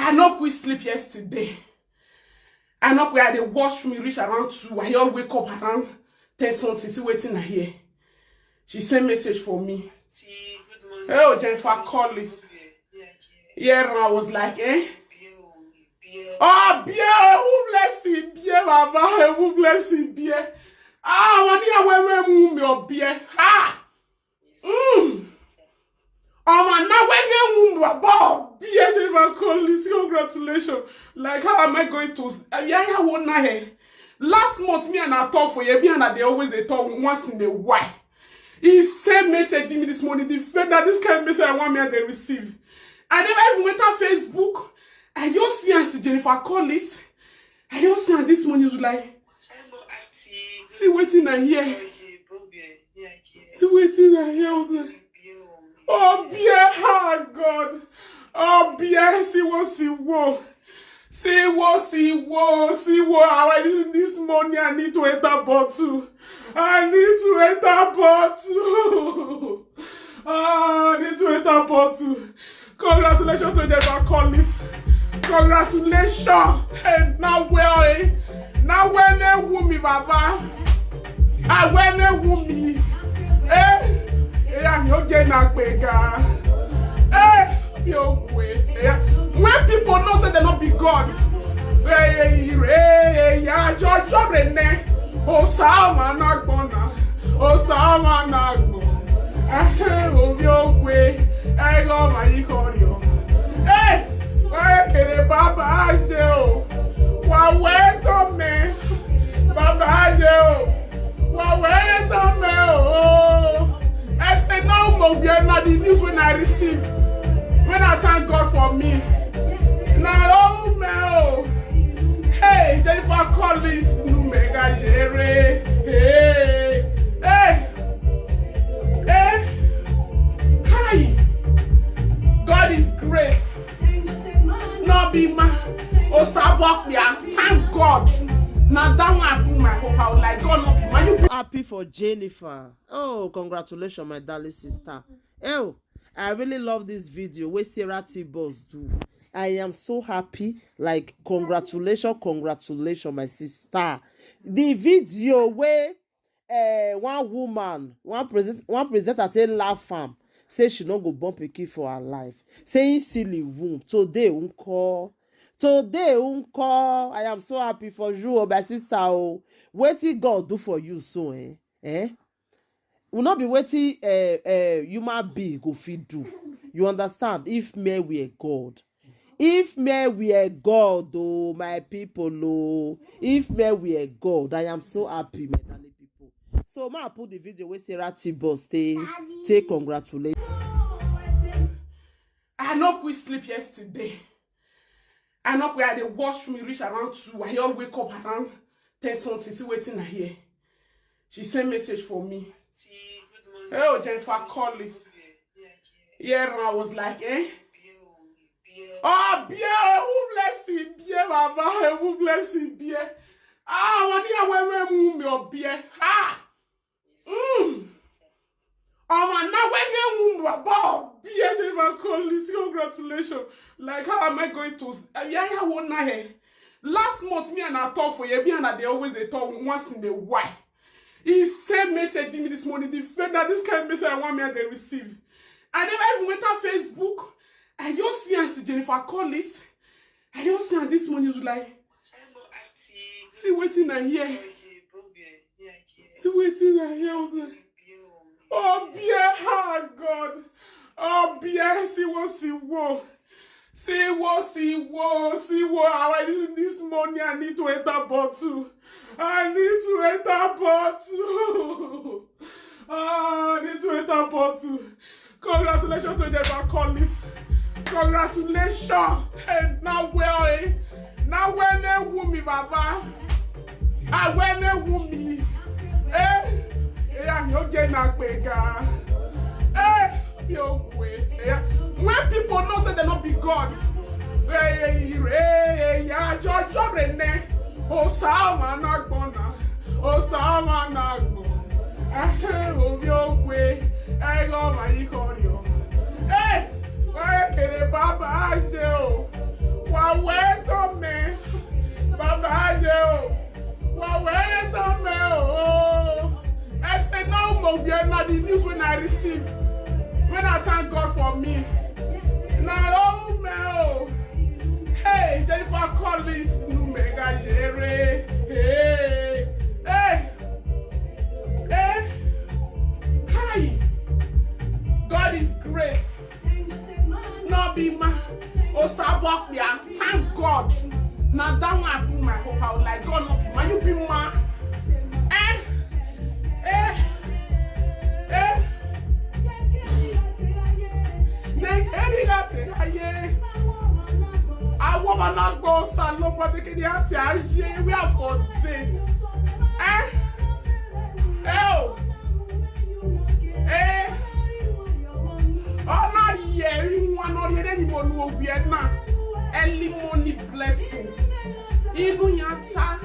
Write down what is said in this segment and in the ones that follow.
I no quit sleep yesterday. I no quit. They watch me reach around 2. I all wake up around 10 something. See waiting I hear. She sent message for me. Good morning. Oh, Jennifer Collins. Yeah, I was like, eh? Oh, bien, who bless you, bien, Baba, who bless you, bien. Ah, when you have a bien. Ah, oh, man, now when you about bien, Jennifer Collins, congratulations. Like, how am I going to? Yeah, I won't know. Last month, me and I talk for you, and they always they talk once in a while. He sent message me this morning. The fact that this kind of message I want me to receive. I never even went on Facebook. I just see and see Jennifer Collins. I just see and this morning was like, see waiting I hear. See waiting I hear. I was like, oh, bien, oh God. Oh, bien, see what, see what. See what, see what, see what. I this morning I need to enter bottle. I need to enter bottle. I need to enter bottle. Congratulations to Jennifer Collins. Congratulations. And now where, now when they woo me, Baba. I when they woo me. I'm getting bigger. When people know say they not be God. Osama nagbona. Osama nagbo. I go my ikorio. Where can Baba Ajo? Where to me? Baba Ajo. Where to me? Oh, I say no more. We are not the news when I receive. When I thank God for me. Now, oh, no. Hey, Jennifer Collins. Numega Jere. Hey. Hi. God is great. No be my thank God. Now that one I put my hope out like God no be my. You happy for Jennifer. Oh, congratulations, my darling sister. Oh, I really love this video where Sarah Tboz do. I am so happy. Like, congratulations, my sister. The video where one woman, one presenter tell laugh farm. Say she not go bump a key for her life. Saying silly womb. Today unko. I am so happy for you, my sister. Oh, what did God do for you so will not be waiting human being go feed do. You understand? If me we are God. If me we are God, oh my people, oh. If me we are God, I am so happy, my darling people. So ma put the video where Sarah Tboz take congratulations. I no quit sleep yesterday. I no quit. They watch me reach around 2. I all wake up around 10 something. See waiting I hear. She sent message for me. Good morning. Oh, Jennifer Collins. Yeah, I was like, eh? Oh, bien, who bless you, bien, Baba, who bless you, bien. Ah, when you have a bien. Ah, oh, man, now when you have about bien, Jennifer Collins, congratulations. Like, how am I going to? Yeah, I won't know. Last month, me and I talk for you, and they always they talk once in a while. He sent message me this morning. The fact that this kind of message I want me to receive. I never even went on Facebook. I just see and see Jennifer Collins. I just see and this morning was like, see waiting I hear. See waiting I hear. I was like, oh, bien, oh God. Oh, bien, see what, see what. See what, see what, see what. I this morning I need to enter bottle. I need to enter bottle. I need to enter bottle. Congratulations to Jennifer Collins. Congratulations. And now where, now when they woo me, Baba. I when they woo me. I'm getting bigger. When people know say they not be God. Osama nagbona. Osama nagbo. I go my ikorio. Where can Baba Ajo? Wow, where is the mail? I said, no, we are not the news when I receive. When I thank God for me. Now, oh, mail. Hey, Jennifer Collins, mega jere. Hey, hey, hey. Hi. God is great. No be ma. Osabok ya. Thank God. Now that one I put my hope out. Like God no be ma. You be ma. I woman not go son nobody can hear we are for day. Oh not here you want not here anyone who be na early money blessing inu yata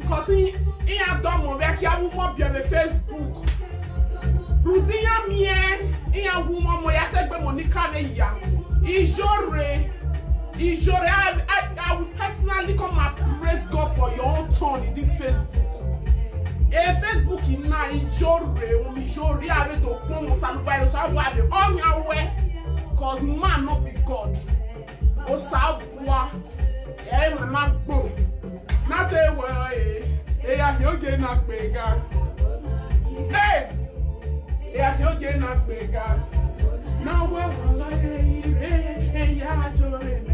cause he a done back here woman be on the Facebook. Rudia me a woman where I said Monica ya. I will personally come and praise God for your own turn in this Facebook. Facebook in na Ijore I to come salubai so I will on your way cause man not be God. Osabwa man go. Not a way. Hey, you get not big gas. Hey, yeah, you get not big gas. Now, well, hey, yeah, Jordan.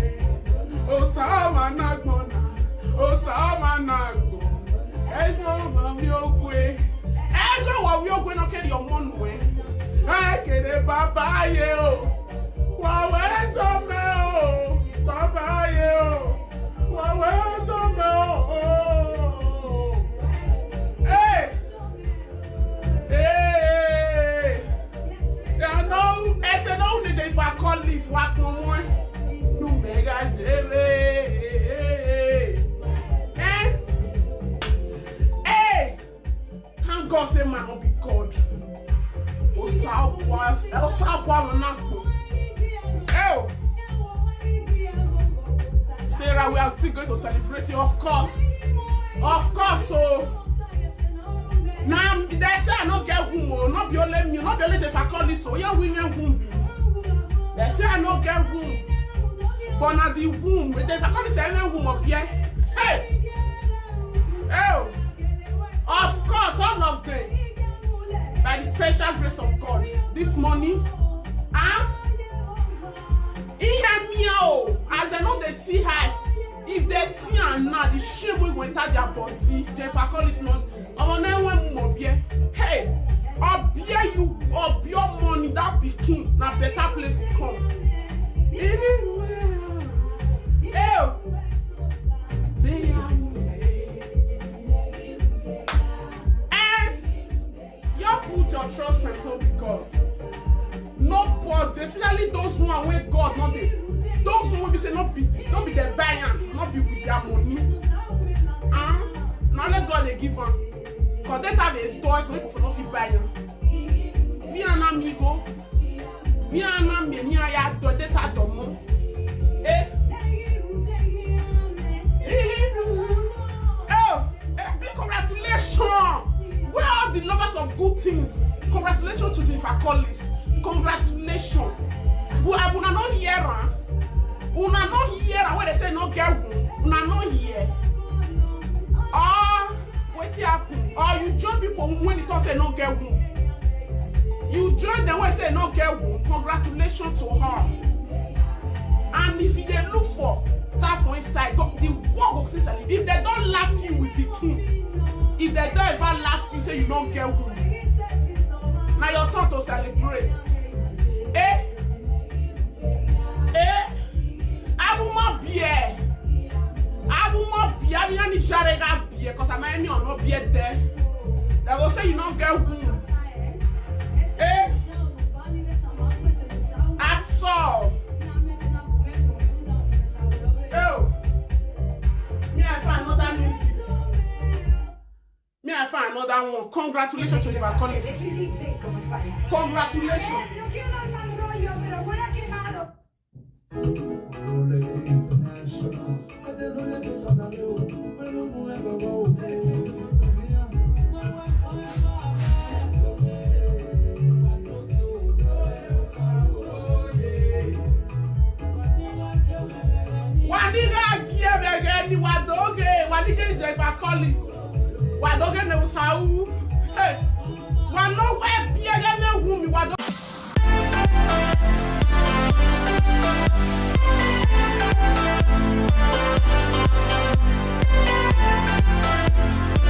Oh, Sama Nagona. Oh, Sama Nago. Hey, no, I'm way. Hey, go while you're going to get your one way. I get a papa, you. Wow, where's the mail? Papa, you. Wow, where's the mail? Hey! I know, I said, no, if I call this what more, you mega jelly. Hey! Thank God, say, man, will be God. Sarah, we are still going to celebrate you, of course. Of course, so. Now, they say I don't get womb, not be only me, not be only if I call this, so yeah, women womb be. They say I don't get womb, but not the womb, which if I call this, I womb up here. Hey! Oh! Of course, all of them, by the special grace of God, this morning, as they know they see her, if they see her now, the shame will enter their body. If I call this not. Hey, obia you obia money that be king na better place to come. You put your trust in God because no God, especially those who are with God, not the those who will be say not be the buyer, not be with their money. Now let God they give them. Because they have a toy so people not feel buy them. Me and amigo. Me and me ya do data domo. Oh, big congratulations. Where are the lovers of good things? Congratulations to Jennifer Collins. Congratulations. Una not here. Una not here when they say no girl. Una not here. What happen? Or you join people when it say no get womb. You join them when say no get womb. Congratulations to her. And if they look for stuff for inside, the work will say if they don't laugh you with the king, if they don't ever laugh you, say you don't get womb. Now your turn to celebrate. Because I'm enemy or not be there. They will say you don't get womb. At all. Oh. Me I find another music. Me I find another one. Congratulations to Eva Collins. Congratulations. Yo quiero dar mal rollo, pero huele quemado. Waniga give again the wadoge. Waniga is like a collis. Wadoge ne usau. Hey, wano we